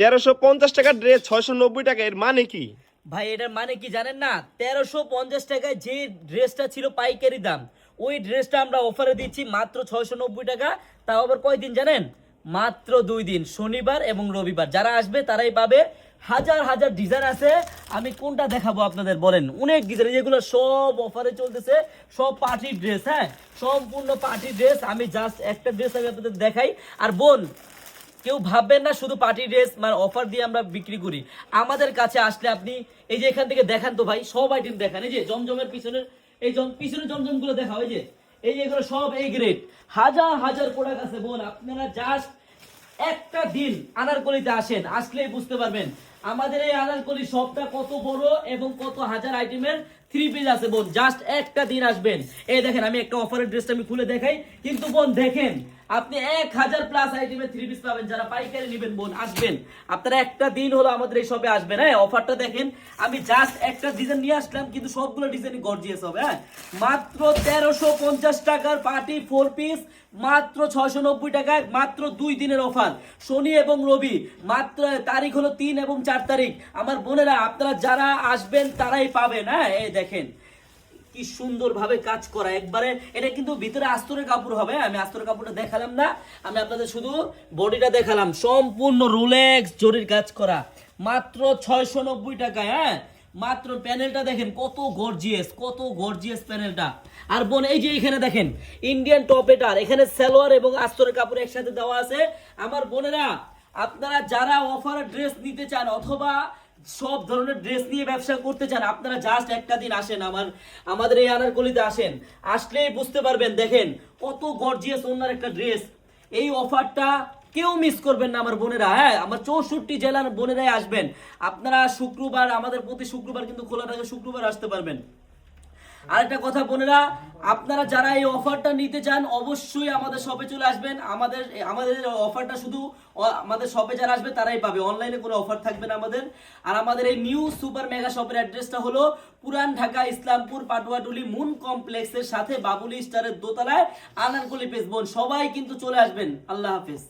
1350 টাকা ড্রেস 690 টাকা, এর মানে কি? ভাই এটার মানে কি জানেন না? 1350 টাকায় যে ড্রেসটা ছিল পাইকারি দাম, ওই ড্রেসটা আমরা অফারে দিচ্ছি মাত্র 690 টাকা। তাও আবার কয়দিন জানেন? মাত্র 2 দিন, শনিবার এবং রবিবার। যারা আসবে তারাই পাবে। হাজার হাজার ডিজাইন আছে, আমি কোনটা দেখাবো আপনাদের বলেন? অনেক ডিজাইন, যেগুলো সব অফারে চলতেছে, সব পার্টি ড্রেস। হ্যাঁ, সম্পূর্ণ পার্টি ড্রেস। আমি জাস্ট একটা ড্রেস আমি আপনাদের দেখাই। আর বোন, কেউ ভাববেন না শুধু পার্টি ড্রেস মানে অফার দিয়ে আমরা বিক্রি করি। আমাদের কাছে আসলে আপনি এই যে এখান থেকে দেখান তো ভাই, সব আইটেম দেখান। এই যে জমজমের পিছনের এই পিছনের জমজম গুলো দেখা, ওই যে এই যে এগুলো সব এই গ্রেড। হাজার হাজার প্রোডাক্ট আছে বোন, আপনারা জাস্ট একটা দিন আনারকলিতে আসেন, আসলেই বুঝতে পারবেন আমাদের এই আনারকলি শপটা কত বড় এবং কত হাজার আইটেমের থ্রি পিস আছে বোন। জাস্ট একটা দিন আসবেন। এই দেখেন, আমি একটা অফারের ড্রেসটা আমি খুলে দেখাই, কিন্তু বোন দেখেন আপনি 1000+ আইটেমের থ্রি পিস পাবেন। যারা পাইকারি নেবেন বোন, আসবেন আপনারা, একটা দিন হলো আমাদের এই শপে আসবেন। হ্যাঁ, অফারটা দেখেন, আমি জাস্ট একটা ডিজাইন নিয়ে আসলাম, কিন্তু সবগুলো ডিজাইনই গর্জিয়াস হবে। হ্যাঁ, মাত্র 1350 টাকার পার্টি 4 পিস, মাত্র 690 টাকায়, মাত্র 2 দিনের অফার, শনি এবং রবি। মাত্র তারিখ হলো 3 এবং 4 তারিখ। আমার বোনেরা, আপনারা যারা আসবেন তারাই পাবেন। হ্যাঁ, এই দেখেন কি সুন্দর ভাবে কাজ করা একবারে। এটা কিন্তু ভিতরে আস্তরের কাপড় হবে। আমি আস্তরের কাপড়টা দেখালাম না, আমি আপনাদের শুধু বডিটা দেখালাম। সম্পূর্ণ রোলেক্স জরির কাজ করা, মাত্র 690 টাকায়। হ্যাঁ, মাত্র প্যানেলটা দেখেন কত গর্জিয়াস, কত গর্জিয়াস প্যানেলটা। আর বোন, এই যে এখানে দেখেন ইন্ডিয়ান টপ এটার, এখানে সালোয়ার এবং আস্তরের কাপড় একসাথে দেওয়া আছে। আমার বোনেরা, আপনারা যারা অফার ড্রেস নিতে চান অথবা সব ধরনের ড্রেস নিয়ে ব্যবসা করতে চান, আপনারা জাস্ট একটা দিন আসেন, আমাদের এই আনারকলিতে আসেন, আসলেই বুঝতে পারবেন। দেখেন কত গর্জিয়াস ওনার একটা ড্রেস। এই অফারটা কেউ মিস করবেন না আমার বোনেরা। হ্যাঁ, আমার 64 জেলার বোনেরাই আসবেন। আপনারা শুক্রবার, আমাদের প্রতি শুক্রবার কিন্তু খোলা থাকে, শুক্রবার আসতে পারবেন। আরেকটা কথা বোনেরা, আপনারা যারা এই অফারটা নিতে চান অবশ্যই আমাদের শপে চলে আসবেন। আমাদের আমাদের অফারটা শুধু আমাদের শপে যারা আসবে তারাই পাবে, অনলাইনে কোনো অফার থাকবে না আমাদের। আর আমাদের এই নিউ সুপার মেগা শপের অ্যাড্রেসটা হলো পুরান ঢাকা ইসলামপুর পাটুয়াটুলি মুন কমপ্লেক্সের সাথে বাবুলি স্টারের দোতলায়, আনারকলি পেজ। বোন, সবাই কিন্তু চলে আসবেন। আল্লাহ হাফেজ।